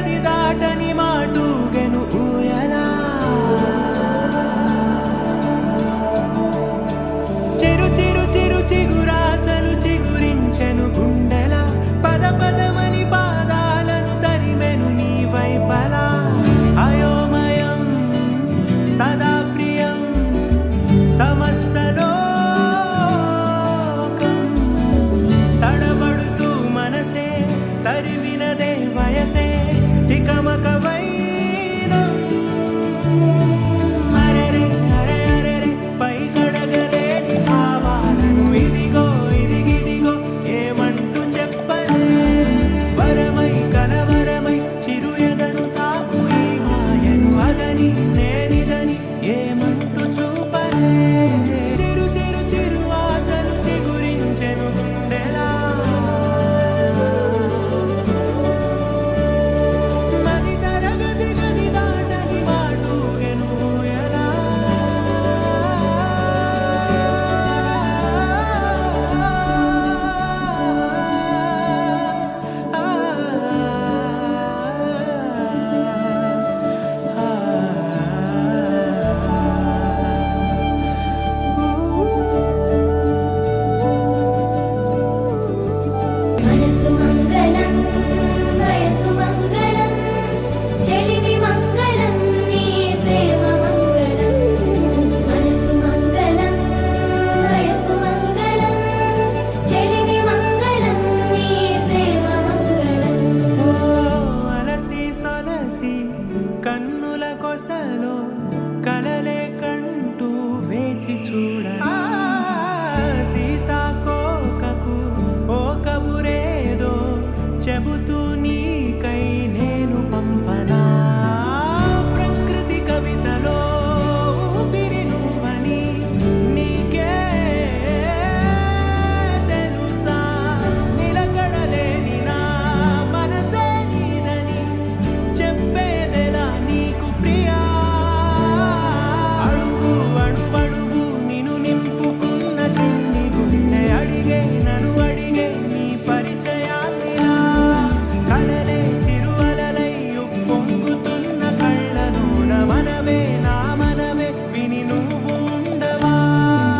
గది దాటని మాటూగెను ఊయలా చిరు చిరు చిరు చిగురాసలు చిగురించెను గుండెలా పద పదమని పాదాలను తరిమెను నీ వైపలా అయోమయం సదా ప్రియం సమస్తలోకం తడబడుతూ మనసే తరిమినదే వయసే టికమక వైనం అరెరే అరే అరెరే పై కడగలేని భావాలను ఇదిగో ఇదిగిదిగో ఏమంటూ చెప్పలే వరమై కలవరమై చిరు ఎదను తాకు ఈ మాయను అదని నేనిదని ఏమంటూ చూపలే చిరు చిరు చిరు ఆశలు చిగురించెను గుండెలా మది తరగతి గది దాటని మాటూగెను ఊయలా మనసు మంగళం వయసు మంగళం చెలిమి మంగళం నీ ప్రేమ మంగళం మనసు మంగళం వయసు మంగళం చెలిమి మంగళం నీ ప్రేమ మంగళం అలసి సొలసి కన్నుల కొసలో కలలే కంటూ వేచి చూడ సీతా